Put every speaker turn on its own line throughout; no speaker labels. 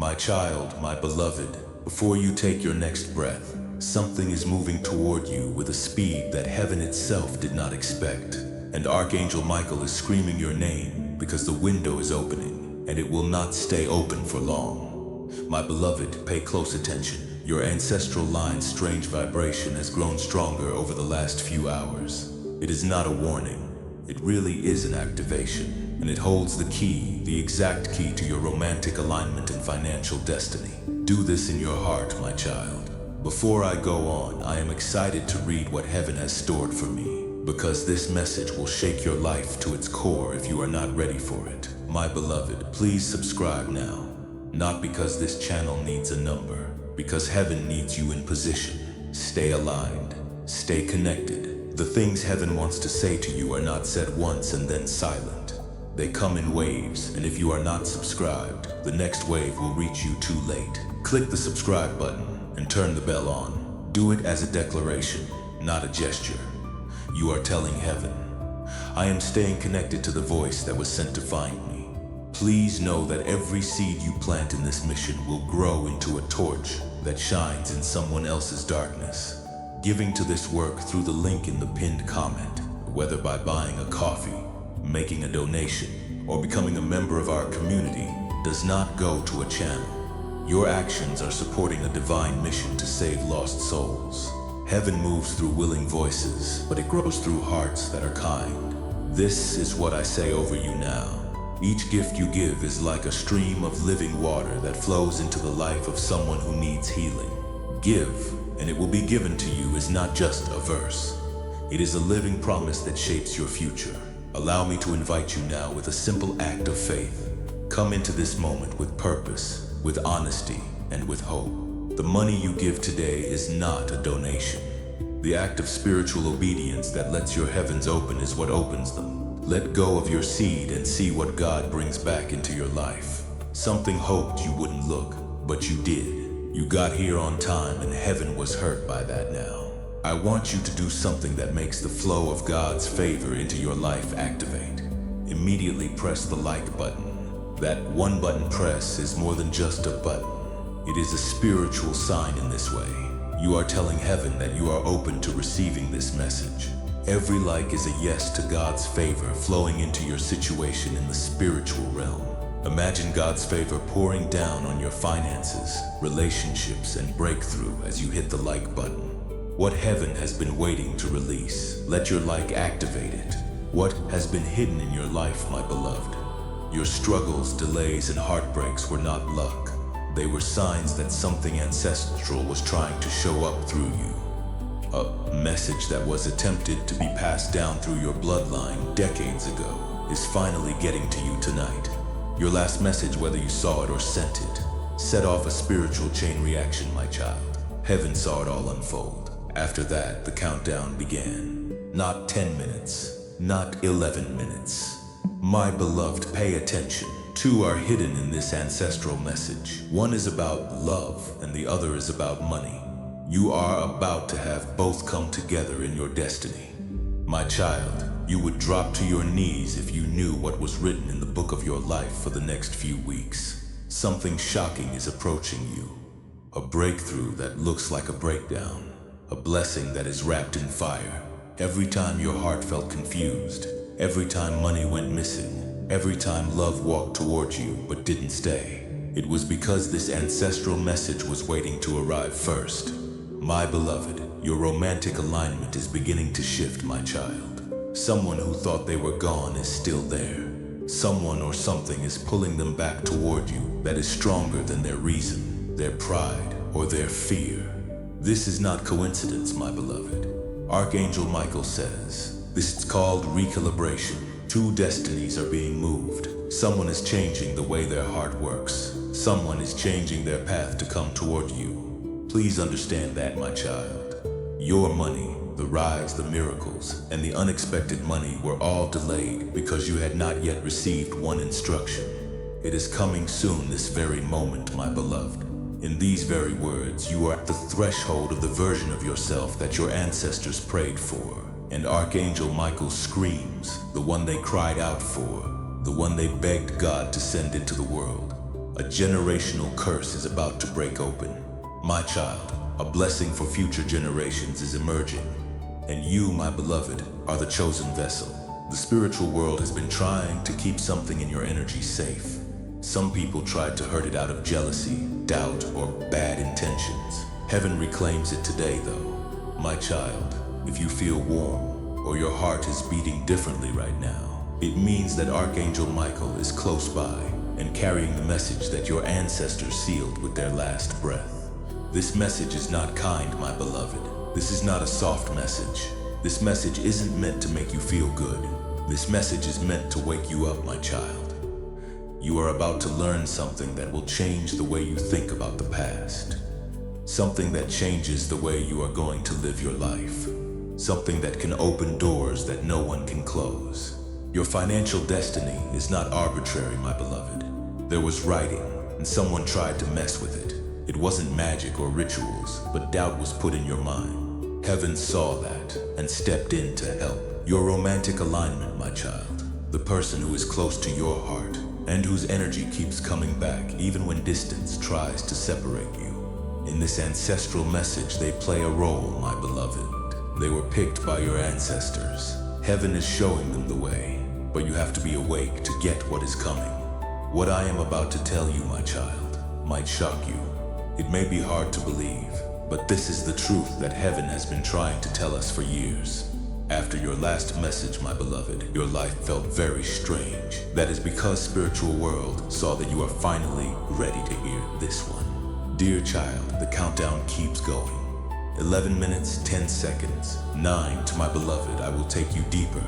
My child, my beloved, before you take your next breath, something is moving toward you with a speed that heaven itself did not expect. And Archangel Michael is screaming your name because the window is opening, and it will not stay open for long. My beloved, pay close attention. Your ancestral line's strange vibration has grown stronger over the last few hours. It is not a warning. It really is an activation, and it holds the key, the exact key to your romantic alignment and financial destiny. Do this in your heart, my child. Before I go on, I am excited to read what heaven has stored for me, because this message will shake your life to its core if you are not ready for it. My beloved, please subscribe now. Not because this channel needs a number, because heaven needs you in position. Stay aligned, stay connected. The things heaven wants to say to you are not said once and then silent. They come in waves, and if you are not subscribed, the next wave will reach you too late. Click the subscribe button and turn the bell on. Do it as a declaration, not a gesture. You are telling heaven, I am staying connected to the voice that was sent to find me. Please know that every seed you plant in this mission will grow into a torch that shines in someone else's darkness. Giving to this work through the link in the pinned comment, whether by buying a coffee, making a donation, or becoming a member of our community, does not go to a channel. Your actions are supporting a divine mission to save lost souls. Heaven moves through willing voices, but it grows through hearts that are kind. This is what I say over you now. Each gift you give is like a stream of living water that flows into the life of someone who needs healing. Give, and it will be given to you is not just a verse. It is a living promise that shapes your future. Allow me to invite you now with a simple act of faith. Come into this moment with purpose, with honesty, and with hope. The money you give today is not a donation. The act of spiritual obedience that lets your heavens open is what opens them. Let go of your seed and see what God brings back into your life. Something hoped you wouldn't look, but you did. You got here on time and heaven was hurt by that now. I want you to do something that makes the flow of God's favor into your life activate. Immediately press the like button. That one button press is more than just a button. It is a spiritual sign in this way. You are telling heaven that you are open to receiving this message. Every like is a yes to God's favor flowing into your situation in the spiritual realm. Imagine God's favor pouring down on your finances, relationships, and breakthrough as you hit the like button. What heaven has been waiting to release, let your like activate it. What has been hidden in your life, my beloved? Your struggles, delays, and heartbreaks were not luck. They were signs that something ancestral was trying to show up through you. A message that was attempted to be passed down through your bloodline decades ago is finally getting to you tonight. Your last message, whether you saw it or sent it, set off a spiritual chain reaction, my child. Heaven saw it all unfold. After that, the countdown began. Not 10 minutes, not 11 minutes. My beloved, pay attention. Two are hidden in this ancestral message. One is about love and the other is about money. You are about to have both come together in your destiny. My child, you would drop to your knees if you knew what was written in the book of your life for the next few weeks. Something shocking is approaching you. A breakthrough that looks like a breakdown. A blessing that is wrapped in fire. Every time your heart felt confused, every time money went missing, every time love walked toward you but didn't stay, it was because this ancestral message was waiting to arrive first. My beloved, your romantic alignment is beginning to shift, my child. Someone who thought they were gone is still there. Someone or something is pulling them back toward you that is stronger than their reason, their pride, or their fear. This is not coincidence, my beloved. Archangel Michael says, this is called recalibration. Two destinies are being moved. Someone is changing the way their heart works. Someone is changing their path to come toward you. Please understand that, my child. Your money, the rides, the miracles, and the unexpected money were all delayed because you had not yet received one instruction. It is coming soon, this very moment, my beloved. In these very words, you are at the threshold of the version of yourself that your ancestors prayed for. And Archangel Michael screams, the one they cried out for, the one they begged God to send into the world. A generational curse is about to break open. My child, a blessing for future generations is emerging. And you, my beloved, are the chosen vessel. The spiritual world has been trying to keep something in your energy safe. Some people tried to hurt it out of jealousy, doubt, or bad intentions. Heaven reclaims it today, though. My child, if you feel warm, or your heart is beating differently right now, it means that Archangel Michael is close by and carrying the message that your ancestors sealed with their last breath. This message is not kind, my beloved. This is not a soft message. This message isn't meant to make you feel good. This message is meant to wake you up, my child. You are about to learn something that will change the way you think about the past. Something that changes the way you are going to live your life. Something that can open doors that no one can close. Your financial destiny is not arbitrary, my beloved. There was writing, and someone tried to mess with it. It wasn't magic or rituals, but doubt was put in your mind. Heaven saw that and stepped in to help. Your romantic alignment, my child. The person who is close to your heart and whose energy keeps coming back even when distance tries to separate you. In this ancestral message, they play a role, my beloved. They were picked by your ancestors. Heaven is showing them the way, but you have to be awake to get what is coming. What I am about to tell you, my child, might shock you. It may be hard to believe, but this is the truth that heaven has been trying to tell us for years. After your last message, my beloved, your life felt very strange. That is because spiritual world saw that you are finally ready to hear this one. Dear child, the countdown keeps going. 11 minutes, 10 seconds. 9, to my beloved, I will take you deeper.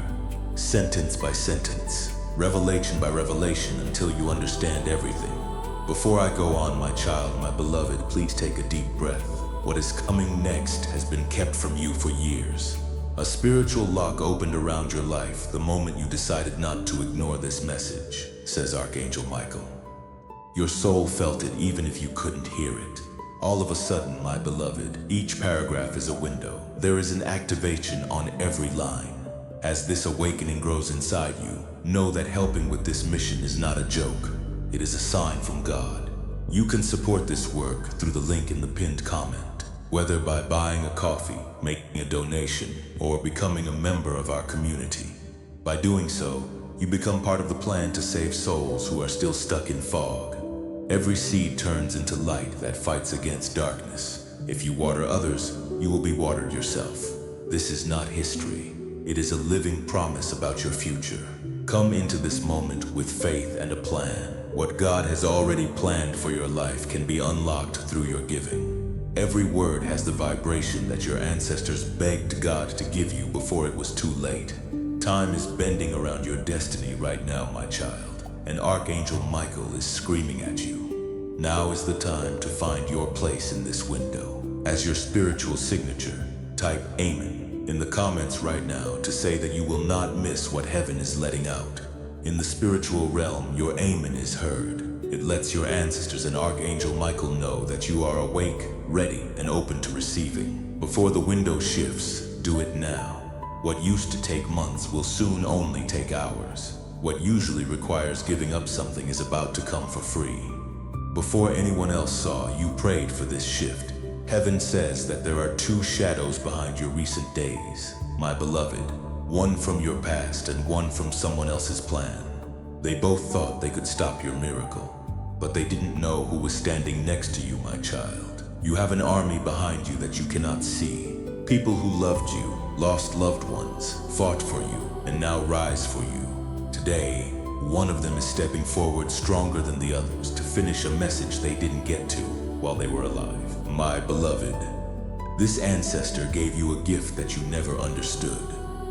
Sentence by sentence, revelation by revelation until you understand everything. Before I go on, my child, my beloved, please take a deep breath. What is coming next has been kept from you for years. A spiritual lock opened around your life the moment you decided not to ignore this message, says Archangel Michael. Your soul felt it even if you couldn't hear it. All of a sudden, my beloved, each paragraph is a window. There is an activation on every line. As this awakening grows inside you, know that helping with this mission is not a joke. It is a sign from God. You can support this work through the link in the pinned comment. Whether by buying a coffee, making a donation, or becoming a member of our community. By doing so, you become part of the plan to save souls who are still stuck in fog. Every seed turns into light that fights against darkness. If you water others, you will be watered yourself. This is not history. It is a living promise about your future. Come into this moment with faith and a plan. What God has already planned for your life can be unlocked through your giving. Every word has the vibration that your ancestors begged God to give you before it was too late. Time is bending around your destiny right now, my child, and Archangel Michael is screaming at you. Now is the time to find your place in this window. As your spiritual signature, type Amen in the comments right now to say that you will not miss what heaven is letting out. In the spiritual realm, your Amen is heard. It lets your ancestors and Archangel Michael know that you are awake, ready, and open to receiving. Before the window shifts, do it now. What used to take months will soon only take hours. What usually requires giving up something is about to come for free. Before anyone else saw, you prayed for this shift. Heaven says that there are 2 shadows behind your recent days, my beloved. One from your past and one from someone else's plan. They both thought they could stop your miracle, but they didn't know who was standing next to you, my child. You have an army behind you that you cannot see. People who loved you, lost loved ones, fought for you, and now rise for you. Today, one of them is stepping forward stronger than the others to finish a message they didn't get to while they were alive. My beloved, this ancestor gave you a gift that you never understood.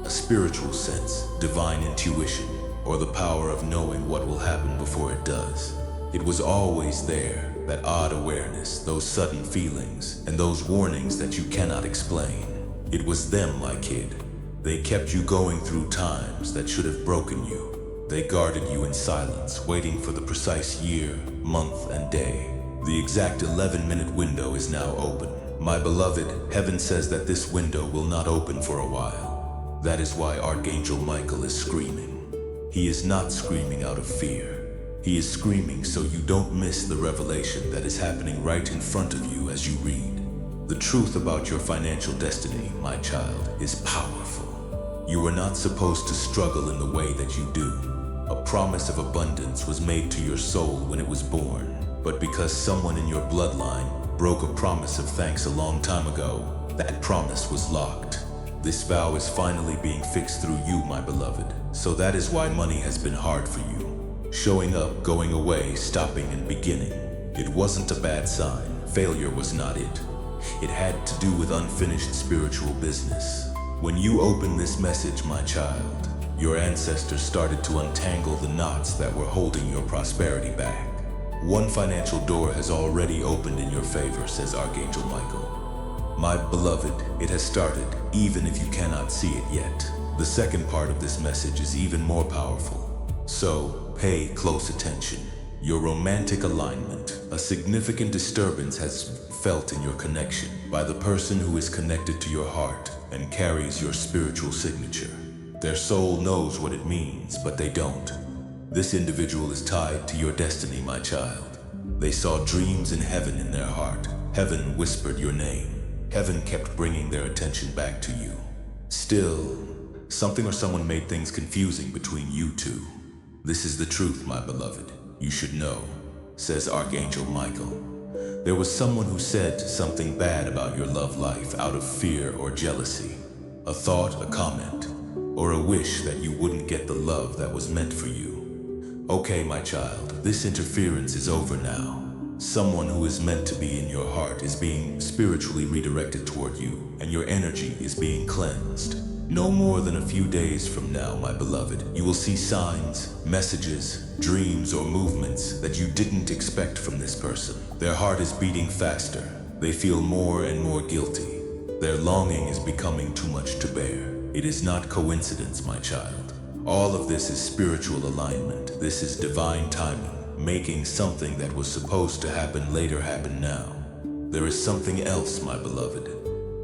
A spiritual sense, divine intuition, or the power of knowing what will happen before it does. It was always there, that odd awareness, those sudden feelings, and those warnings that you cannot explain. It was them, my kid. They kept you going through times that should have broken you. They guarded you in silence, waiting for the precise year, month, and day. The exact 11-minute window is now open. My beloved, heaven says that this window will not open for a while. That is why Archangel Michael is screaming. He is not screaming out of fear. He is screaming so you don't miss the revelation that is happening right in front of you as you read. The truth about your financial destiny, my child, is powerful. You are not supposed to struggle in the way that you do. A promise of abundance was made to your soul when it was born, but because someone in your bloodline broke a promise of thanks a long time ago, that promise was locked. This vow is finally being fixed through you, my beloved. So that is why money has been hard for you. Showing up, going away, stopping and beginning. It wasn't a bad sign. Failure was not it. It had to do with unfinished spiritual business. When you open this message, my child, your ancestors started to untangle the knots that were holding your prosperity back. One financial door has already opened in your favor, says Archangel Michael. My beloved, it has started, even if you cannot see it yet. The second part of this message is even more powerful. So, pay close attention. Your romantic alignment, a significant disturbance has felt in your connection by the person who is connected to your heart and carries your spiritual signature. Their soul knows what it means, but they don't. This individual is tied to your destiny, my child. They saw dreams in heaven in their heart. Heaven whispered your name. Heaven kept bringing their attention back to you. Still, something or someone made things confusing between you two. This is the truth, my beloved. You should know, says Archangel Michael. There was someone who said something bad about your love life out of fear or jealousy. A thought, a comment, or a wish that you wouldn't get the love that was meant for you. Okay, my child, this interference is over now. Someone who is meant to be in your heart is being spiritually redirected toward you, and your energy is being cleansed. No more than a few days from now, my beloved, you will see signs, messages, dreams, or movements that you didn't expect from this person. Their heart is beating faster. They feel more and more guilty. Their longing is becoming too much to bear. It is not coincidence, my child. All of this is spiritual alignment. This is divine timing, making something that was supposed to happen later happen now. There is something else, my beloved.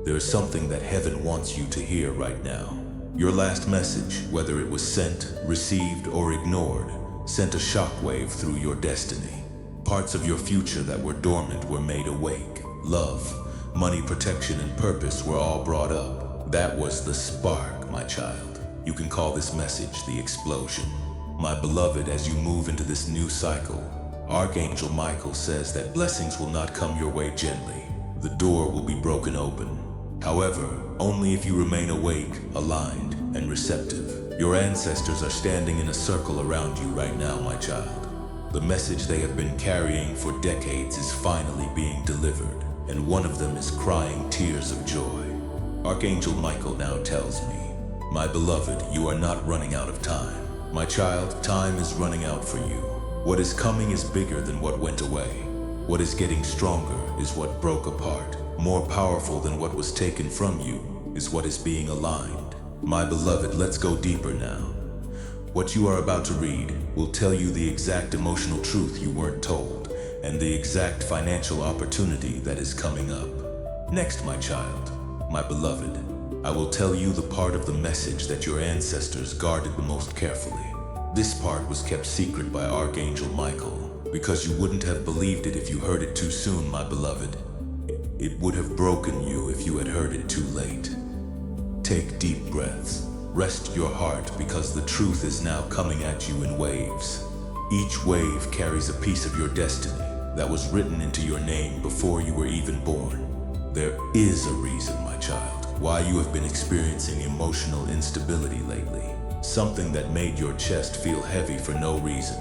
There is something that heaven wants you to hear right now. Your last message, whether it was sent, received, or ignored, sent a shockwave through your destiny. Parts of your future that were dormant were made awake. Love, money, protection, and purpose were all brought up. That was the spark, my child. You can call this message the explosion. My beloved, as you move into this new cycle, Archangel Michael says that blessings will not come your way gently. The door will be broken open. However, only if you remain awake, aligned, and receptive. Your ancestors are standing in a circle around you right now, my child. The message they have been carrying for decades is finally being delivered, and one of them is crying tears of joy. Archangel Michael now tells me, my beloved, you are not running out of time. My child, time is running out for you. What is coming is bigger than what went away. What is getting stronger is what broke apart. More powerful than what was taken from you is what is being aligned. My beloved, let's go deeper now. What you are about to read will tell you the exact emotional truth you weren't told and the exact financial opportunity that is coming up. Next, my child, my beloved, I will tell you the part of the message that your ancestors guarded the most carefully. This part was kept secret by Archangel Michael because you wouldn't have believed it if you heard it too soon, my beloved. It would have broken you if you had heard it too late. Take deep breaths. Rest your heart because the truth is now coming at you in waves. Each wave carries a piece of your destiny that was written into your name before you were even born. There is a reason, my child, why you have been experiencing emotional instability lately. Something that made your chest feel heavy for no reason.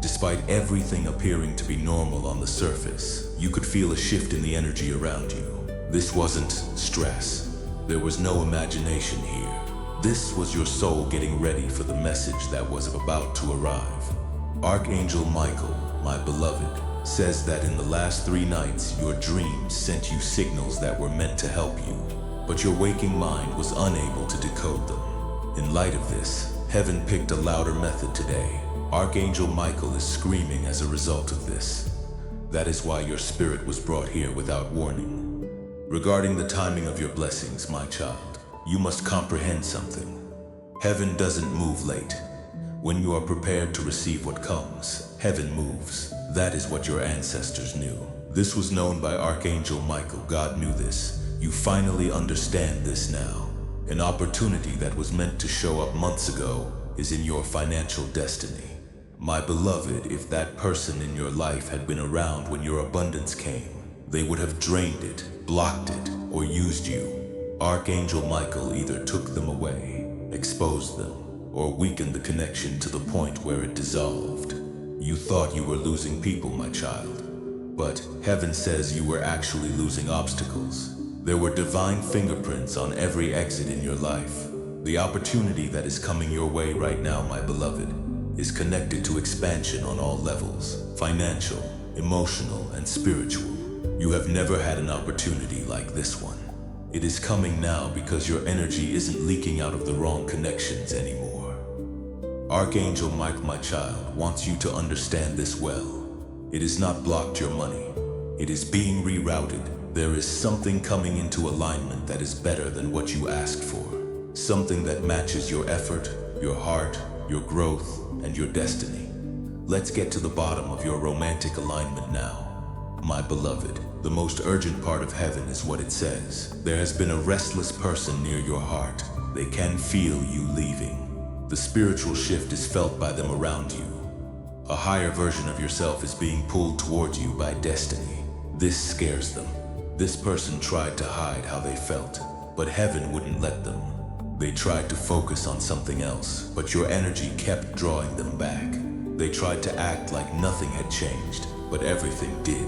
Despite everything appearing to be normal on the surface, you could feel a shift in the energy around you. This wasn't stress. There was no imagination here. This was your soul getting ready for the message that was about to arrive. Archangel Michael, my beloved, says that in the last 3 nights, your dreams sent you signals that were meant to help you, but your waking mind was unable to decode them. In light of this, heaven picked a louder method today. Archangel Michael is screaming as a result of this. That is why your spirit was brought here without warning. Regarding the timing of your blessings, my child, you must comprehend something. Heaven doesn't move late. When you are prepared to receive what comes, heaven moves. That is what your ancestors knew. This was known by Archangel Michael. God knew this. You finally understand this now. An opportunity that was meant to show up months ago is in your financial destiny. My beloved, if that person in your life had been around when your abundance came, they would have drained it, blocked it, or used you. Archangel Michael either took them away, exposed them, or weakened the connection to the point where it dissolved. You thought you were losing people, my child, but heaven says you were actually losing obstacles. There were divine fingerprints on every exit in your life. The opportunity that is coming your way right now, my beloved, is connected to expansion on all levels: financial, emotional, and spiritual. You have never had an opportunity like this one. It is coming now because your energy isn't leaking out of the wrong connections anymore. Archangel Mike, my child, wants you to understand this well. It has not blocked your money. It is being rerouted. There is something coming into alignment that is better than what you asked for. Something that matches your effort, your heart, your growth, and your destiny. Let's get to the bottom of your romantic alignment now. My beloved, the most urgent part of heaven is what it says. There has been a restless person near your heart. They can feel you leaving. The spiritual shift is felt by them around you. A higher version of yourself is being pulled towards you by destiny. This scares them. This person tried to hide how they felt, but heaven wouldn't let them. They tried to focus on something else, but your energy kept drawing them back. They tried to act like nothing had changed, but everything did.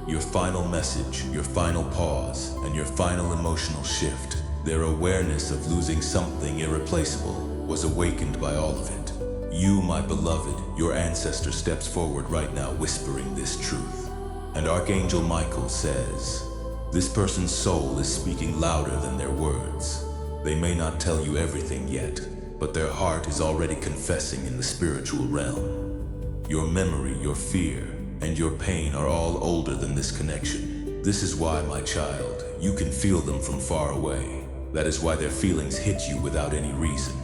Your final message, your final pause, and your final emotional shift, their awareness of losing something irreplaceable, was awakened by all of it. You, my beloved, your ancestor steps forward right now whispering this truth. And Archangel Michael says, this person's soul is speaking louder than their words. They may not tell you everything yet, but their heart is already confessing in the spiritual realm. Your memory, your fear, and your pain are all older than this connection. This is why, my child, you can feel them from far away. That is why their feelings hit you without any reason.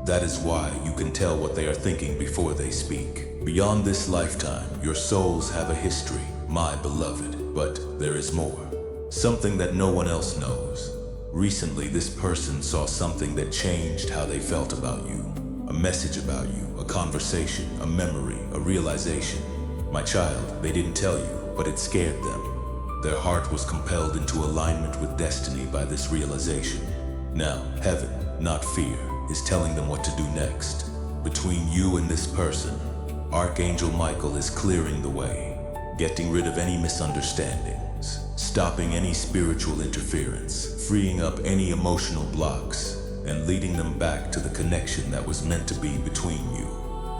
That is why you can tell what they are thinking before they speak. Beyond this lifetime, your souls have a history, my beloved, but there is more. Something that no one else knows. Recently, this person saw something that changed how they felt about you. A message about you, a conversation, a memory, a realization. My child, they didn't tell you, but it scared them. Their heart was compelled into alignment with destiny by this realization. Now, heaven, not fear, is telling them what to do next. Between you and this person, Archangel Michael is clearing the way, getting rid of any misunderstandings, stopping any spiritual interference, freeing up any emotional blocks, and leading them back to the connection that was meant to be between you.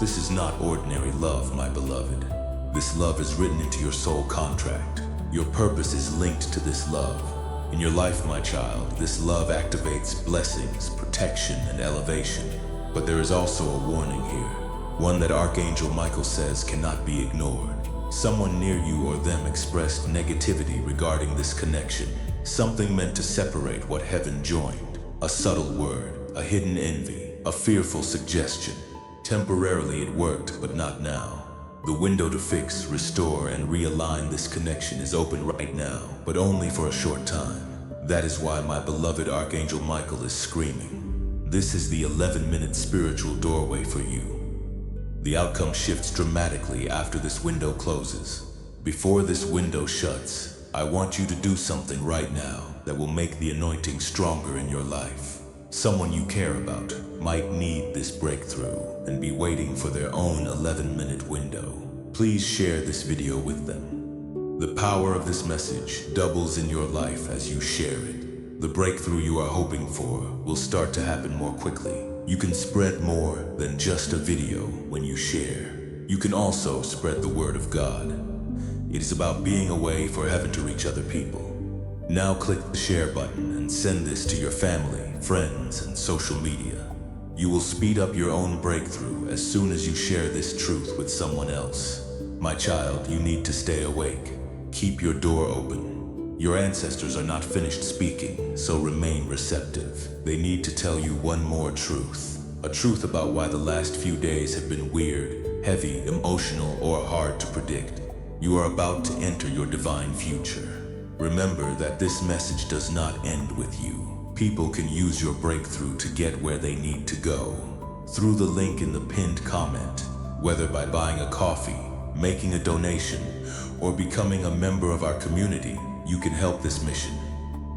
This is not ordinary love, my beloved. This love is written into your soul contract. Your purpose is linked to this love. In your life, my child, this love activates blessings, protection, and elevation. But there is also a warning here, one that Archangel Michael says cannot be ignored. Someone near you or them expressed negativity regarding this connection, something meant to separate what heaven joined. A subtle word, a hidden envy, a fearful suggestion. Temporarily it worked, but not now. The window to fix, restore, and realign this connection is open right now, but only for a short time. That is why my beloved Archangel Michael is screaming. This is the 11-minute spiritual doorway for you. The outcome shifts dramatically after this window closes. Before this window shuts, I want you to do something right now that will make the anointing stronger in your life. Someone you care about might need this breakthrough and be waiting for their own 11-minute window. Please share this video with them. The power of this message doubles in your life as you share it. The breakthrough you are hoping for will start to happen more quickly. You can spread more than just a video when you share. You can also spread the word of God. It is about being a way for heaven to reach other people. Now click the share button and send this to your family, friends, and social media. You will speed up your own breakthrough as soon as you share this truth with someone else. My child, you need to stay awake. Keep your door open. Your ancestors are not finished speaking, so remain receptive. They need to tell you one more truth. A truth about why the last few days have been weird, heavy, emotional, or hard to predict. You are about to enter your divine future. Remember that this message does not end with you. People can use your breakthrough to get where they need to go. Through the link in the pinned comment, whether by buying a coffee, making a donation, or becoming a member of our community, you can help this mission.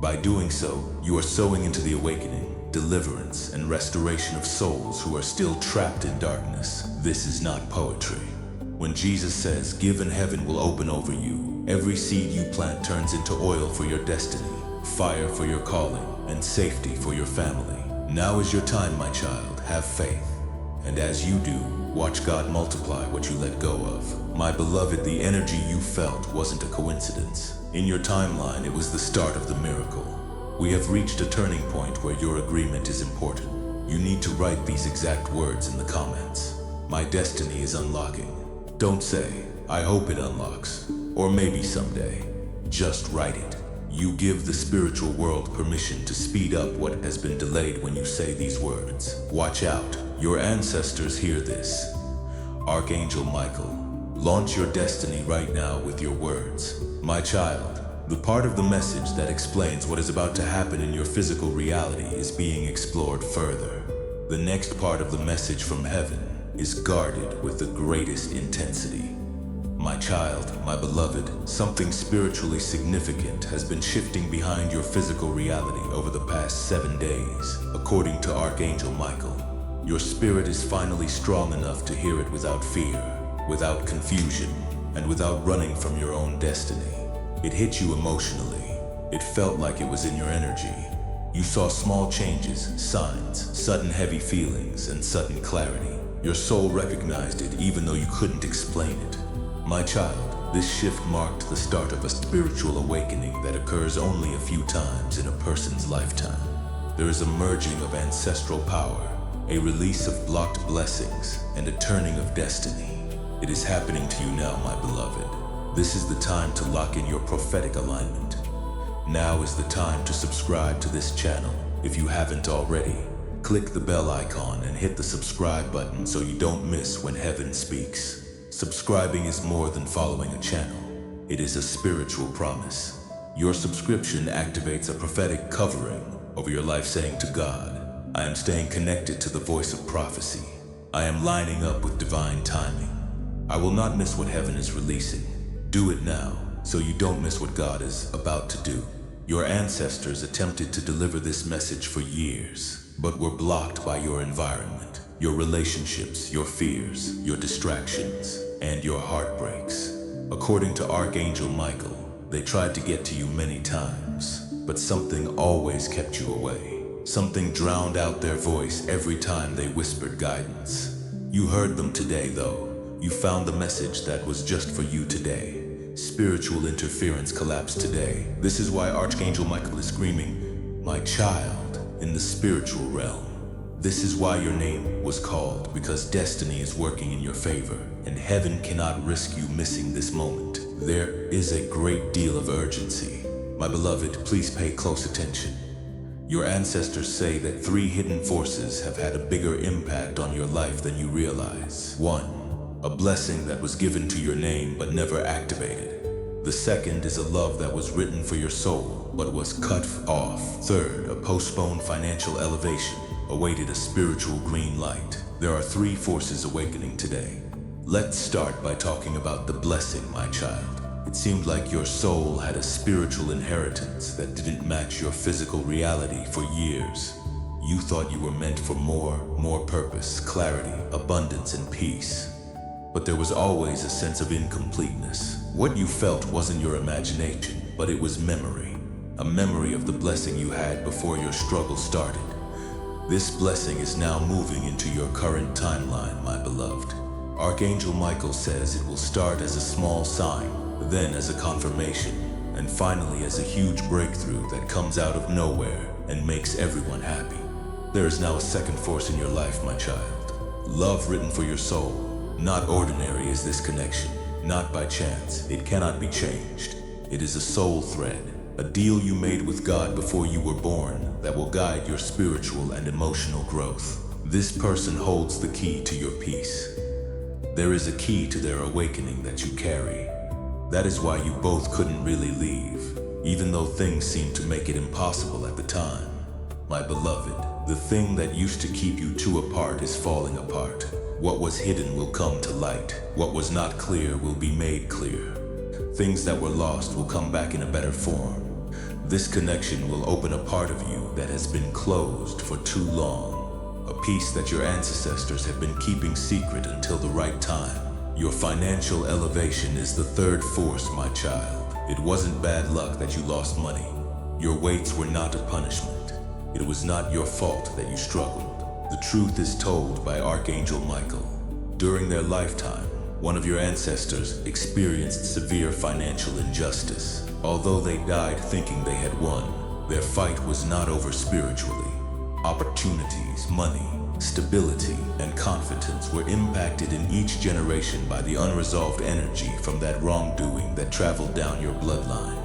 By doing so, you are sowing into the awakening, deliverance, and restoration of souls who are still trapped in darkness. This is not poetry. When Jesus says, "Give and heaven will open over you," every seed you plant turns into oil for your destiny, fire for your calling, and safety for your family. Now is your time, my child. Have faith. And as you do, watch God multiply what you let go of. My beloved, the energy you felt wasn't a coincidence. In your timeline, it was the start of the miracle. We have reached a turning point where your agreement is important. You need to write these exact words in the comments. My destiny is unlocking. Don't say, "I hope it unlocks," or "maybe someday." Just write it. You give the spiritual world permission to speed up what has been delayed when you say these words. Watch out. Your ancestors hear this. Archangel Michael, launch your destiny right now with your words. My child, the part of the message that explains what is about to happen in your physical reality is being explored further. The next part of the message from heaven is guarded with the greatest intensity. My child, my beloved, something spiritually significant has been shifting behind your physical reality over the past 7 days, according to Archangel Michael. Your spirit is finally strong enough to hear it without fear, without confusion, and without running from your own destiny. It hit you emotionally. It felt like it was in your energy. You saw small changes, signs, sudden heavy feelings, and sudden clarity. Your soul recognized it even though you couldn't explain it. My child, this shift marked the start of a spiritual awakening that occurs only a few times in a person's lifetime. There is a merging of ancestral power, a release of blocked blessings, and a turning of destiny. It is happening to you now, my beloved. This is the time to lock in your prophetic alignment. Now is the time to subscribe to this channel if you haven't already. Click the bell icon and hit the subscribe button so you don't miss when heaven speaks. Subscribing is more than following a channel. It is a spiritual promise. Your subscription activates a prophetic covering over your life, saying to God, "I am staying connected to the voice of prophecy. I am lining up with divine timing. I will not miss what heaven is releasing." Do it now, so you don't miss what God is about to do. Your ancestors attempted to deliver this message for years, but were blocked by your environment, your relationships, your fears, your distractions, and your heartbreaks. According to Archangel Michael, they tried to get to you many times, but something always kept you away. Something drowned out their voice every time they whispered guidance. You heard them today, though. You found the message that was just for you today. Spiritual interference collapsed today. This is why Archangel Michael is screaming, "My child," in the spiritual realm. This is why your name was called, because destiny is working in your favor, and heaven cannot risk you missing this moment. There is a great deal of urgency. My beloved, please pay close attention. Your ancestors say that 3 hidden forces have had a bigger impact on your life than you realize. 1. A blessing that was given to your name but never activated. The second is a love that was written for your soul but was cut off. Third, a postponed financial elevation awaited a spiritual green light. There are 3 forces awakening today. Let's start by talking about the blessing, my child. It seemed like your soul had a spiritual inheritance that didn't match your physical reality for years. You thought you were meant for more purpose, clarity, abundance, and peace. But there was always a sense of incompleteness. What you felt wasn't your imagination, but it was memory. A memory of the blessing you had before your struggle started. This blessing is now moving into your current timeline, my beloved. Archangel Michael says it will start as a small sign, then as a confirmation, and finally as a huge breakthrough that comes out of nowhere and makes everyone happy. There is now a second force in your life, my child. Love written for your soul. Not ordinary is this connection, not by chance. It cannot be changed. It is a soul thread, a deal you made with God before you were born that will guide your spiritual and emotional growth. This person holds the key to your peace. There is a key to their awakening that you carry. That is why you both couldn't really leave, even though things seemed to make it impossible at the time. My beloved, the thing that used to keep you two apart is falling apart. What was hidden will come to light. What was not clear will be made clear. Things that were lost will come back in a better form. This connection will open a part of you that has been closed for too long. A piece that your ancestors have been keeping secret until the right time. Your financial elevation is the third force, my child. It wasn't bad luck that you lost money. Your weights were not a punishment. It was not your fault that you struggled. The truth is told by Archangel Michael. During their lifetime, one of your ancestors experienced severe financial injustice. Although they died thinking they had won, their fight was not over spiritually. Opportunities, money, stability, and confidence were impacted in each generation by the unresolved energy from that wrongdoing that traveled down your bloodline.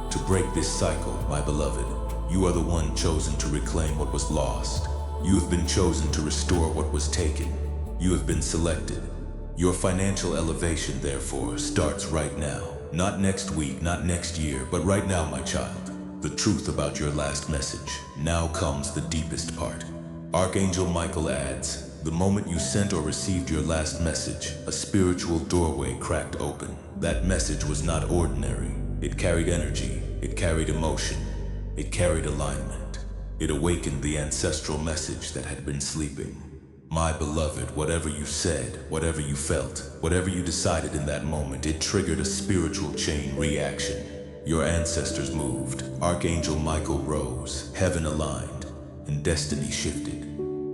To break this cycle, my beloved, you are the one chosen to reclaim what was lost. You have been chosen to restore what was taken. You have been selected. Your financial elevation, therefore, starts right now. Not next week, not next year, but right now, my child. The truth about your last message. Now comes the deepest part. Archangel Michael adds, the moment you sent or received your last message, a spiritual doorway cracked open. That message was not ordinary. It carried energy. It carried emotion. It carried alignment. It awakened the ancestral message that had been sleeping. My beloved, whatever you said, whatever you felt, whatever you decided in that moment, it triggered a spiritual chain reaction. Your ancestors moved, Archangel Michael rose, heaven aligned, and destiny shifted.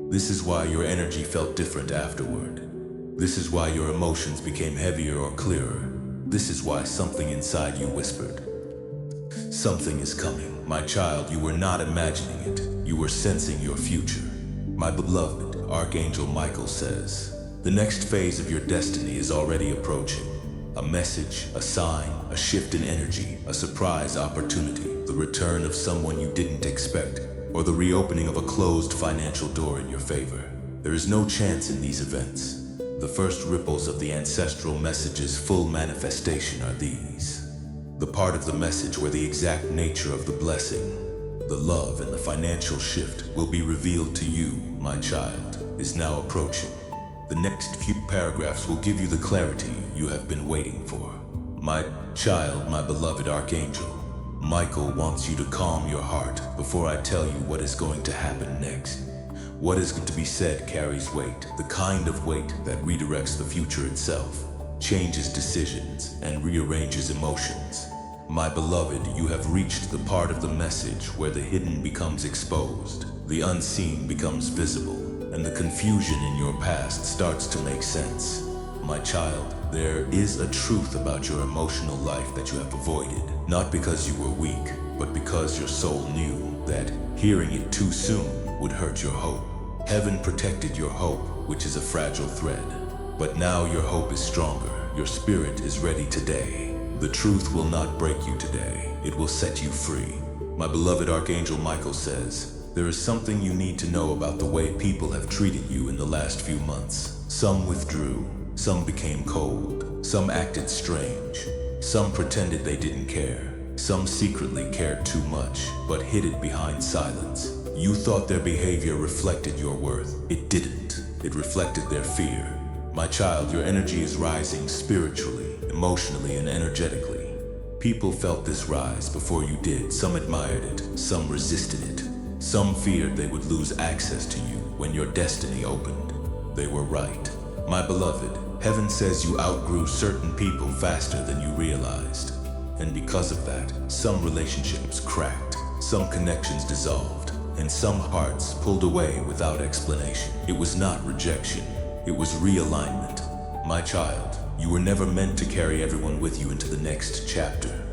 This is why your energy felt different afterward. This is why your emotions became heavier or clearer. This is why something inside you whispered, something is coming. My child, you were not imagining it. You were sensing your future. My beloved, Archangel Michael says, the next phase of your destiny is already approaching. A message, a sign, a shift in energy, a surprise opportunity, the return of someone you didn't expect, or the reopening of a closed financial door in your favor. There is no chance in these events. The first ripples of the ancestral message's full manifestation are these. The part of the message where the exact nature of the blessing, the love, and the financial shift will be revealed to you, my child, is now approaching. The next few paragraphs will give you the clarity you have been waiting for. My child, my beloved Archangel, Michael wants you to calm your heart before I tell you what is going to happen next. What is going to be said carries weight, the kind of weight that redirects the future itself, changes decisions, and rearranges emotions. My beloved, you have reached the part of the message where the hidden becomes exposed, the unseen becomes visible, and the confusion in your past starts to make sense. My child, there is a truth about your emotional life that you have avoided, not because you were weak, but because your soul knew that hearing it too soon would hurt your hope. Heaven protected your hope, which is a fragile thread. But now your hope is stronger. Your spirit is ready today. The truth will not break you today. It will set you free. My beloved Archangel Michael says, there is something you need to know about the way people have treated you in the last few months. Some withdrew. Some became cold. Some acted strange. Some pretended they didn't care. Some secretly cared too much, but hid it behind silence. You thought their behavior reflected your worth. It didn't. It reflected their fear. My child, your energy is rising spiritually, emotionally, and energetically. People felt this rise before you did. Some admired it, some resisted it. Some feared they would lose access to you when your destiny opened. They were right. My beloved, heaven says you outgrew certain people faster than you realized. And because of that, some relationships cracked, some connections dissolved, and some hearts pulled away without explanation. It was not rejection. It was realignment. My child, you were never meant to carry everyone with you into the next chapter.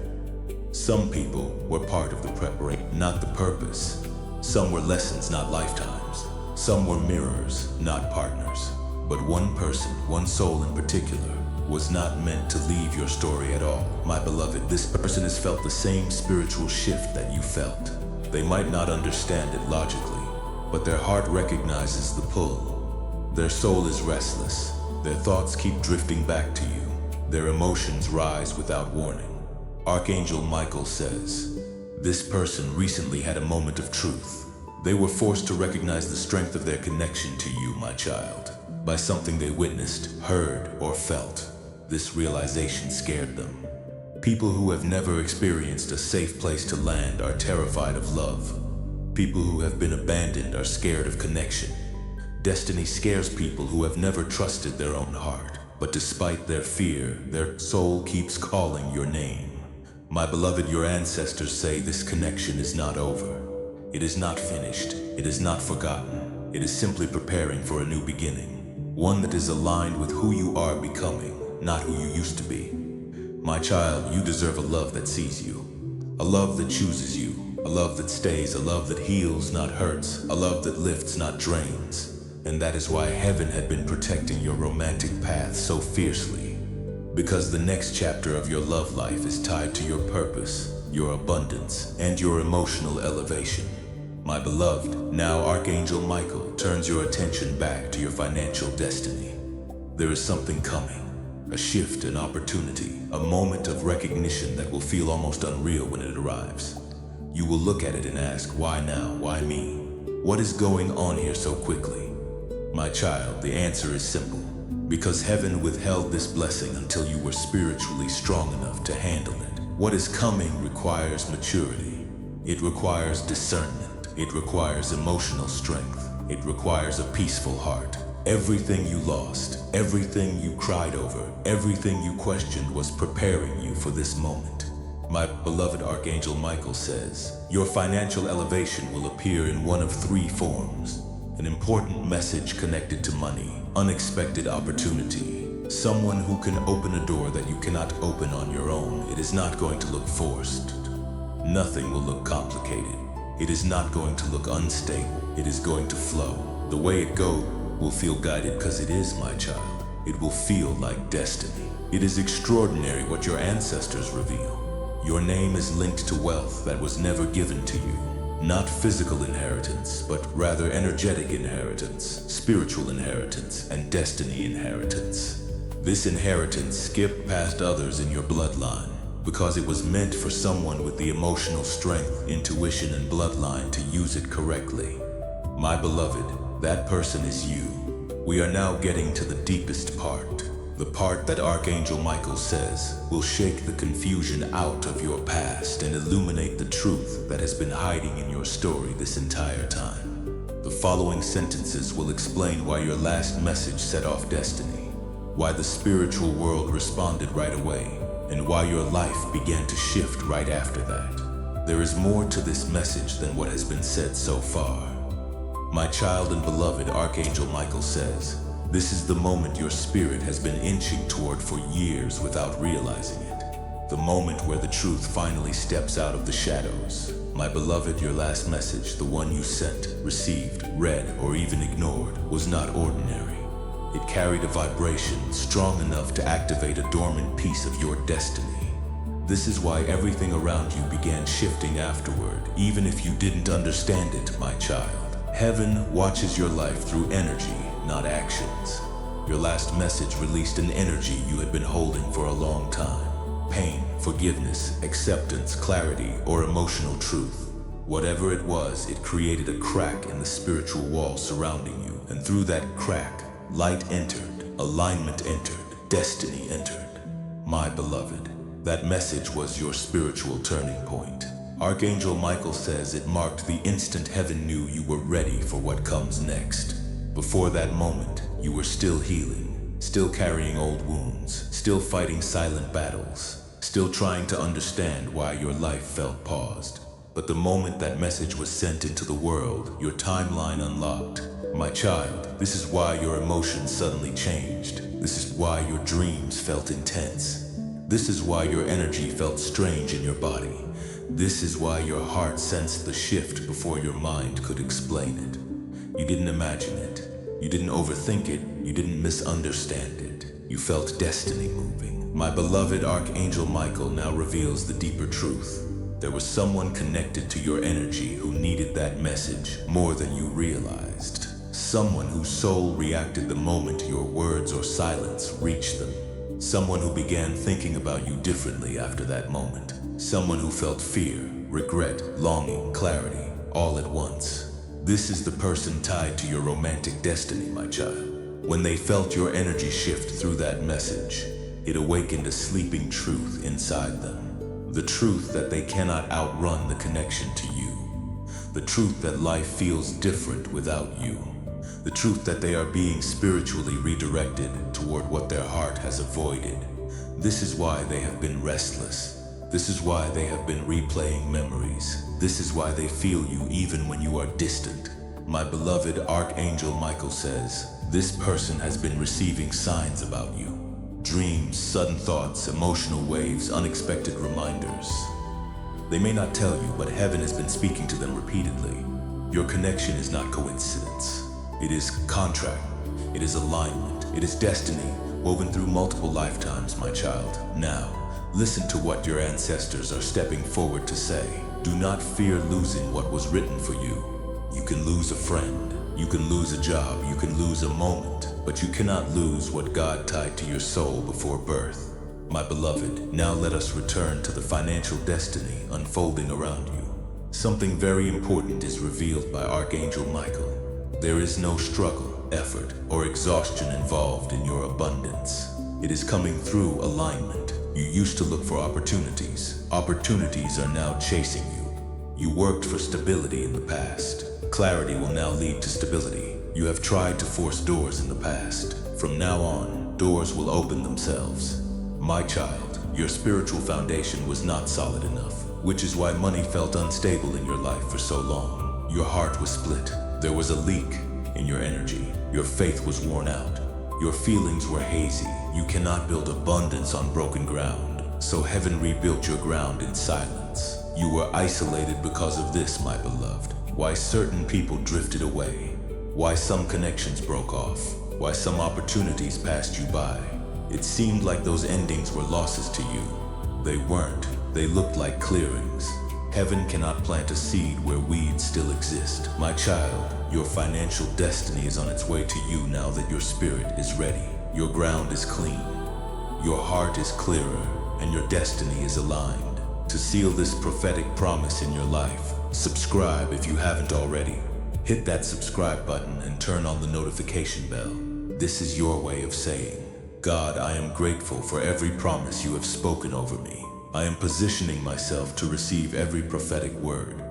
Some people were part of the preparation, not the purpose. Some were lessons, not lifetimes. Some were mirrors, not partners. But one person, one soul in particular, was not meant to leave your story at all. My beloved, this person has felt the same spiritual shift that you felt. They might not understand it logically, but their heart recognizes the pull. Their soul is restless. Their thoughts keep drifting back to you. Their emotions rise without warning. Archangel Michael says, "This person recently had a moment of truth. They were forced to recognize the strength of their connection to you, my child, by something they witnessed, heard, or felt. This realization scared them. People who have never experienced a safe place to land are terrified of love. People who have been abandoned are scared of connection. Destiny scares people who have never trusted their own heart. But despite their fear, their soul keeps calling your name. My beloved, your ancestors say this connection is not over. It is not finished. It is not forgotten. It is simply preparing for a new beginning. One that is aligned with who you are becoming, not who you used to be. My child, you deserve a love that sees you. A love that chooses you. A love that stays. A love that heals, not hurts. A love that lifts, not drains. And that is why heaven had been protecting your romantic path so fiercely. Because the next chapter of your love life is tied to your purpose, your abundance, and your emotional elevation. My beloved, now Archangel Michael turns your attention back to your financial destiny. There is something coming. A shift, an opportunity, a moment of recognition that will feel almost unreal when it arrives. You will look at it and ask, why now? Why me? What is going on here so quickly? My child, the answer is simple. Because heaven withheld this blessing until you were spiritually strong enough to handle it. What is coming requires maturity. It requires discernment. It requires emotional strength. It requires a peaceful heart. Everything you lost, everything you cried over, everything you questioned was preparing you for this moment. My beloved Archangel Michael says, your financial elevation will appear in one of three forms. An important message connected to money, unexpected opportunity, someone who can open a door that you cannot open on your own. It is not going to look forced. Nothing will look complicated. It is not going to look unstable. It is going to flow. The way it goes will feel guided because it is, my child. It will feel like destiny. It is extraordinary what your ancestors reveal. Your name is linked to wealth that was never given to you. Not physical inheritance, but rather energetic inheritance, spiritual inheritance, and destiny inheritance. This inheritance skipped past others in your bloodline because it was meant for someone with the emotional strength, intuition, and bloodline to use it correctly. My beloved, that person is you. We are now getting to the deepest part. The part that Archangel Michael says will shake the confusion out of your past and illuminate the truth that has been hiding in your story this entire time. The following sentences will explain why your last message set off destiny, why the spiritual world responded right away, and why your life began to shift right after that. There is more to this message than what has been said so far. My child and beloved, Archangel Michael says, this is the moment your spirit has been inching toward for years without realizing it. The moment where the truth finally steps out of the shadows. My beloved, your last message, the one you sent, received, read, or even ignored, was not ordinary. It carried a vibration strong enough to activate a dormant piece of your destiny. This is why everything around you began shifting afterward, even if you didn't understand it, my child. Heaven watches your life through energy, not actions. Your last message released an energy you had been holding for a long time. Pain, forgiveness, acceptance, clarity, or emotional truth. Whatever it was, it created a crack in the spiritual wall surrounding you. And through that crack, light entered, alignment entered, destiny entered. My beloved, that message was your spiritual turning point. Archangel Michael says it marked the instant heaven knew you were ready for what comes next. Before that moment, you were still healing, still carrying old wounds, still fighting silent battles, still trying to understand why your life felt paused. But the moment that message was sent into the world, your timeline unlocked. My child, this is why your emotions suddenly changed. This is why your dreams felt intense. This is why your energy felt strange in your body. This is why your heart sensed the shift before your mind could explain it. You didn't imagine it. You didn't overthink it. You didn't misunderstand it. You felt destiny moving. My beloved Archangel Michael now reveals the deeper truth. There was someone connected to your energy who needed that message more than you realized. Someone whose soul reacted the moment your words or silence reached them. Someone who began thinking about you differently after that moment. Someone who felt fear, regret, longing, clarity, all at once. This is the person tied to your romantic destiny, my child. When they felt your energy shift through that message, it awakened a sleeping truth inside them. The truth that they cannot outrun the connection to you. The truth that life feels different without you. The truth that they are being spiritually redirected toward what their heart has avoided. This is why they have been restless. This is why they have been replaying memories. This is why they feel you even when you are distant. My beloved Archangel Michael says, this person has been receiving signs about you. Dreams, sudden thoughts, emotional waves, unexpected reminders. They may not tell you, but heaven has been speaking to them repeatedly. Your connection is not coincidence. It is contract. It is alignment. It is destiny woven through multiple lifetimes, my child. Now, listen to what your ancestors are stepping forward to say. Do not fear losing what was written for you. You can lose a friend. You can lose a job. You can lose a moment. But you cannot lose what God tied to your soul before birth. My beloved, now let us return to the financial destiny unfolding around you. Something very important is revealed by Archangel Michael. There is no struggle, effort, or exhaustion involved in your abundance. It is coming through alignment. You used to look for opportunities. Opportunities are now chasing you. You worked for stability in the past. Clarity will now lead to stability. You have tried to force doors in the past. From now on, doors will open themselves. My child, your spiritual foundation was not solid enough, which is why money felt unstable in your life for so long. Your heart was split. There was a leak in your energy. Your faith was worn out. Your feelings were hazy. You cannot build abundance on broken ground. So heaven rebuilt your ground in silence. You were isolated because of this, my beloved. Why certain people drifted away. Why some connections broke off. Why some opportunities passed you by. It seemed like those endings were losses to you. They weren't. They looked like clearings. Heaven cannot plant a seed where weeds still exist. My child, your financial destiny is on its way to you now that your spirit is ready. Your ground is clean. Your heart is clearer, and your destiny is aligned. To seal this prophetic promise in your life, subscribe if you haven't already. Hit that subscribe button and turn on the notification bell. This is your way of saying, God, I am grateful for every promise you have spoken over me. I am positioning myself to receive every prophetic word.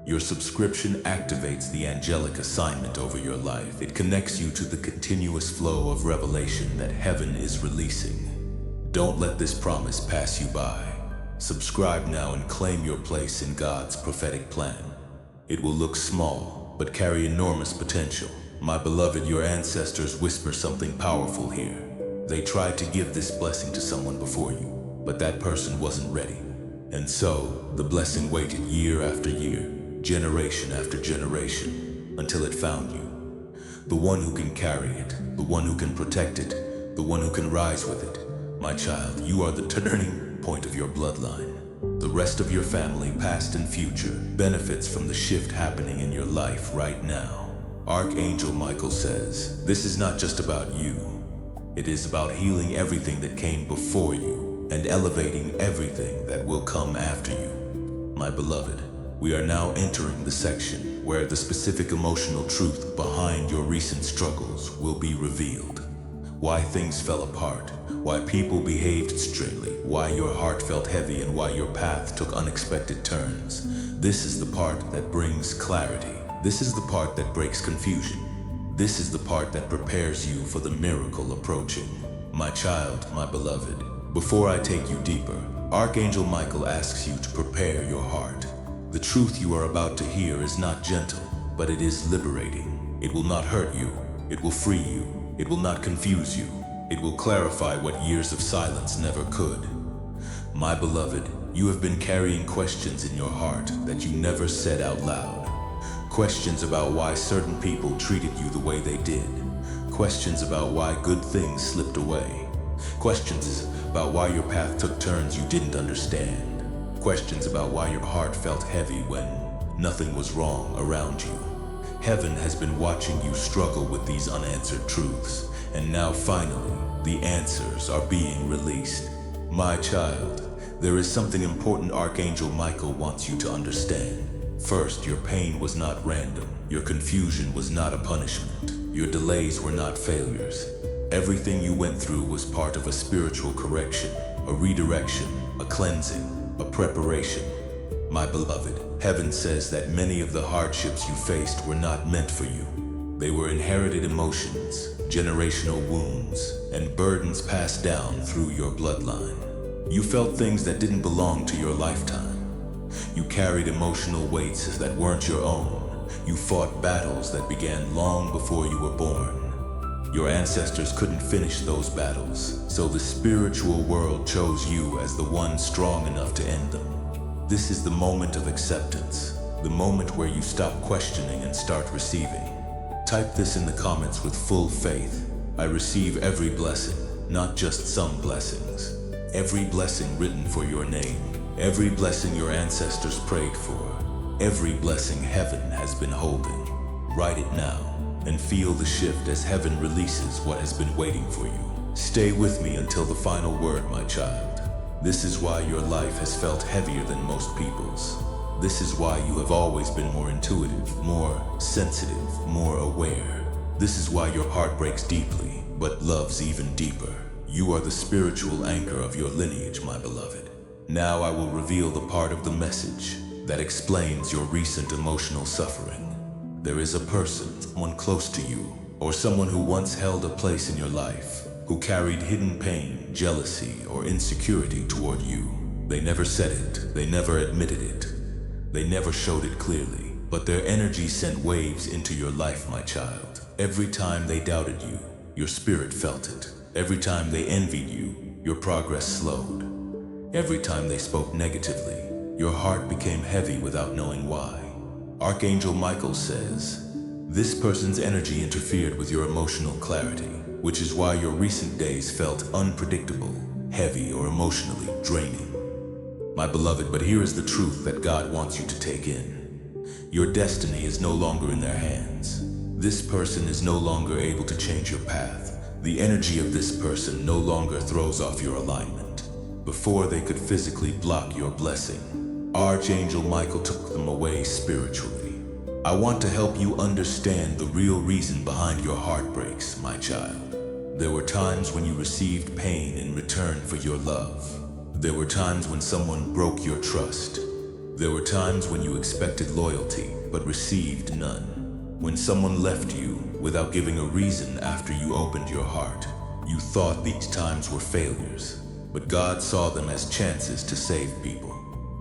Your subscription activates the angelic assignment over your life. It connects you to the continuous flow of revelation that heaven is releasing. Don't let this promise pass you by. Subscribe now and claim your place in God's prophetic plan. It will look small, but carry enormous potential. My beloved, your ancestors whisper something powerful here. They tried to give this blessing to someone before you, but that person wasn't ready. And so, the blessing waited year after year, generation after generation, until it found you. The one who can carry it, the one who can protect it, the one who can rise with it. My child, you are the turning point of your bloodline. The rest of your family, past and future, benefits from the shift happening in your life right now. Archangel Michael says, this is not just about you. It is about healing everything that came before you and elevating everything that will come after you. My beloved, we are now entering the section where the specific emotional truth behind your recent struggles will be revealed. Why things fell apart, why people behaved strangely, why your heart felt heavy, and why your path took unexpected turns. This is the part that brings clarity. This is the part that breaks confusion. This is the part that prepares you for the miracle approaching. My child, my beloved, before I take you deeper, Archangel Michael asks you to prepare your heart. The truth you are about to hear is not gentle, but it is liberating. It will not hurt you. It will free you. It will not confuse you. It will clarify what years of silence never could. My beloved, you have been carrying questions in your heart that you never said out loud. Questions about why certain people treated you the way they did. Questions about why good things slipped away. Questions about why your path took turns you didn't understand. questions about why your heart felt heavy when nothing was wrong around you. Heaven has been watching you struggle with these unanswered truths, and now finally, the answers are being released. My child, there is something important Archangel Michael wants you to understand. First, your pain was not random. Your confusion was not a punishment. Your delays were not failures. Everything you went through was part of a spiritual correction, a redirection, a cleansing, a preparation. My beloved, heaven says that many of the hardships you faced were not meant for you. They were inherited emotions, generational wounds, and burdens passed down through your bloodline. You felt things that didn't belong to your lifetime. You carried emotional weights that weren't your own. You fought battles that began long before you were born. Your ancestors couldn't finish those battles, so the spiritual world chose you as the one strong enough to end them. This is the moment of acceptance, the moment where you stop questioning and start receiving. Type this in the comments with full faith. I receive every blessing, not just some blessings. Every blessing written for your name. Every blessing your ancestors prayed for. Every blessing heaven has been holding. Write it now and feel the shift as heaven releases what has been waiting for you. Stay with me until the final word, my child. This is why your life has felt heavier than most people's. This is why you have always been more intuitive, more sensitive, more aware. This is why your heart breaks deeply, but loves even deeper. You are the spiritual anchor of your lineage, my beloved. Now I will reveal the part of the message that explains your recent emotional suffering. There is a person, someone close to you, or someone who once held a place in your life, who carried hidden pain, jealousy, or insecurity toward you. They never said it, they never admitted it, they never showed it clearly, but their energy sent waves into your life, my child. Every time they doubted you, your spirit felt it. Every time they envied you, your progress slowed. Every time they spoke negatively, your heart became heavy without knowing why. Archangel Michael says, this person's energy interfered with your emotional clarity, which is why your recent days felt unpredictable, heavy, or emotionally draining. My beloved, but here is the truth that God wants you to take in. Your destiny is no longer in their hands. This person is no longer able to change your path. The energy of this person no longer throws off your alignment. Before they could physically block your blessing, Archangel Michael took them away spiritually. I want to help you understand the real reason behind your heartbreaks, my child. There were times when you received pain in return for your love. There were times when someone broke your trust. There were times when you expected loyalty, but received none. When someone left you without giving a reason after you opened your heart. You thought these times were failures, but God saw them as chances to save people.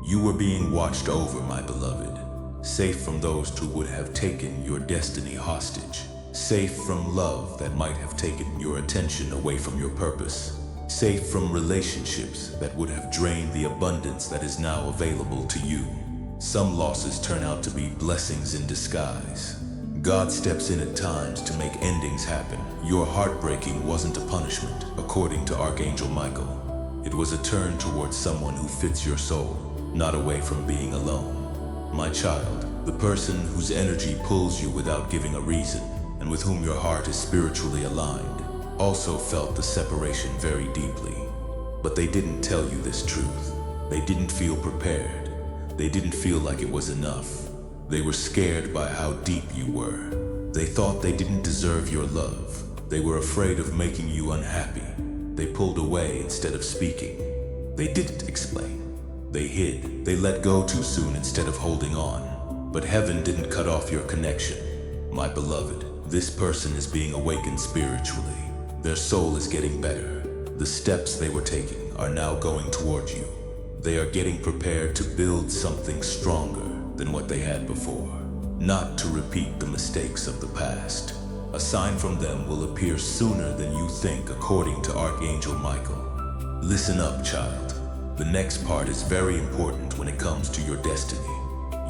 You were being watched over, my beloved, safe from those who would have taken your destiny hostage, safe from love that might have taken your attention away from your purpose, safe from relationships that would have drained the abundance that is now available to you. Some losses turn out to be blessings in disguise. God steps in at times to make endings happen. Your heartbreaking wasn't a punishment, according to Archangel Michael. It was a turn towards someone who fits your soul, not away from being alone. My child, the person whose energy pulls you without giving a reason, and with whom your heart is spiritually aligned, also felt the separation very deeply. But they didn't tell you this truth. They didn't feel prepared. They didn't feel like it was enough. They were scared by how deep you were. They thought they didn't deserve your love. They were afraid of making you unhappy. They pulled away instead of speaking. They didn't explain. They hid. They let go too soon instead of holding on. But heaven didn't cut off your connection. My beloved, this person is being awakened spiritually. Their soul is getting better. The steps they were taking are now going towards you. They are getting prepared to build something stronger than what they had before, not to repeat the mistakes of the past. A sign from them will appear sooner than you think, according to Archangel Michael. Listen up, child. The next part is very important when it comes to your destiny.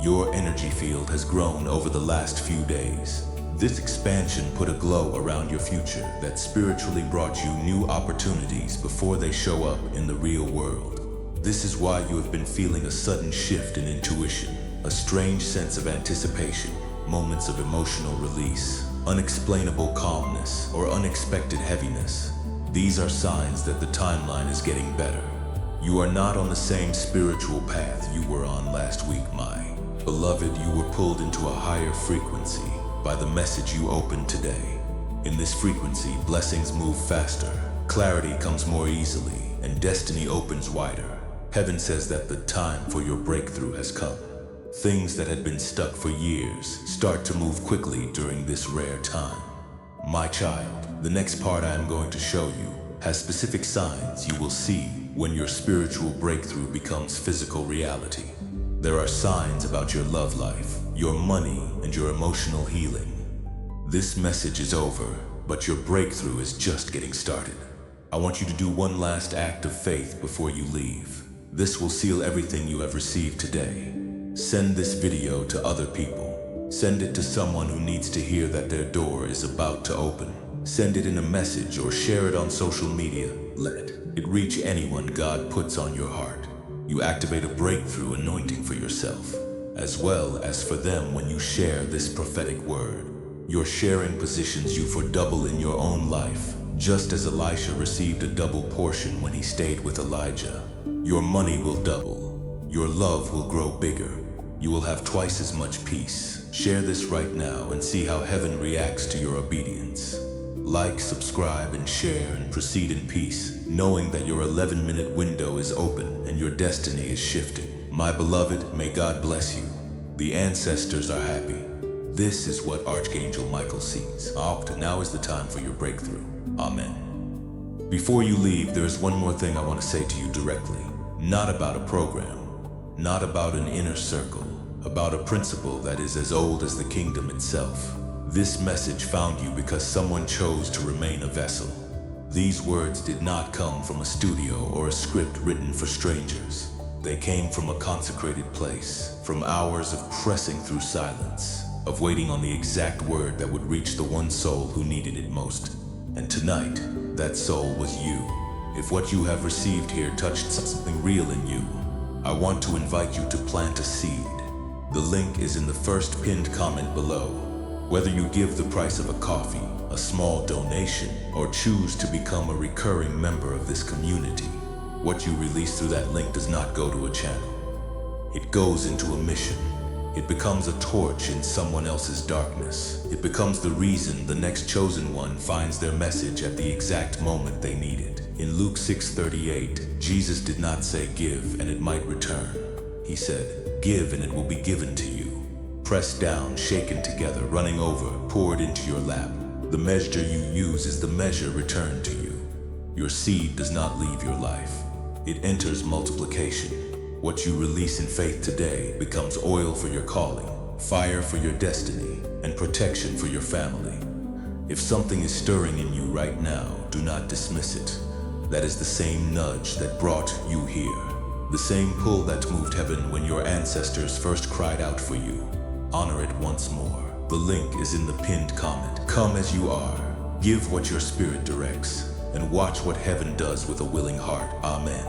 Your energy field has grown over the last few days. This expansion put a glow around your future that spiritually brought you new opportunities before they show up in the real world. This is why you have been feeling a sudden shift in intuition, a strange sense of anticipation, moments of emotional release, unexplainable calmness, or unexpected heaviness. These are signs that the timeline is getting better. You are not on the same spiritual path you were on last week, my beloved. You were pulled into a higher frequency by the message you opened today. In this frequency, blessings move faster, clarity comes more easily, and destiny opens wider. Heaven says that the time for your breakthrough has come. Things that had been stuck for years start to move quickly during this rare time. My child, the next part I am going to show you has specific signs you will see when your spiritual breakthrough becomes physical reality. There are signs about your love life, your money, and your emotional healing. This message is over, but your breakthrough is just getting started. I want you to do one last act of faith before you leave. This will seal everything you have received today. Send this video to other people. Send it to someone who needs to hear that their door is about to open. Send it in a message or share it on social media. Let it reach anyone God puts on your heart. You activate a breakthrough anointing for yourself, as well as for them when you share this prophetic word. Your sharing positions you for double in your own life, just as Elisha received a double portion when he stayed with Elijah. Your money will double. Your love will grow bigger. You will have twice as much peace. Share this right now and see how heaven reacts to your obedience. Like, subscribe, and share, and proceed in peace, knowing that your 11-minute window is open and your destiny is shifting. My beloved, may God bless you. The ancestors are happy. This is what Archangel Michael sees. Now is the time for your breakthrough. Amen. Before you leave, there is one more thing I want to say to you directly. Not about a program, not about an inner circle, about a principle that is as old as the kingdom itself. This message found you because someone chose to remain a vessel. These words did not come from a studio or a script written for strangers. They came from a consecrated place, from hours of pressing through silence, of waiting on the exact word that would reach the one soul who needed it most. And tonight, that soul was you. If what you have received here touched something real in you, I want to invite you to plant a seed. The link is in the first pinned comment below. Whether you give the price of a coffee, a small donation, or choose to become a recurring member of this community, what you release through that link does not go to a channel. It goes into a mission. It becomes a torch in someone else's darkness. It becomes the reason the next chosen one finds their message at the exact moment they need it. In Luke 6:38, Jesus did not say give and it might return. He said, give and it will be given to you. Pressed down, shaken together, running over, poured into your lap. The measure you use is the measure returned to you. Your seed does not leave your life. It enters multiplication. What you release in faith today becomes oil for your calling, fire for your destiny, and protection for your family. If something is stirring in you right now, do not dismiss it. That is the same nudge that brought you here. The same pull that moved heaven when your ancestors first cried out for you. Honor it once more. The link is in the pinned comment. Come as you are, give what your spirit directs, and watch what heaven does with a willing heart. Amen.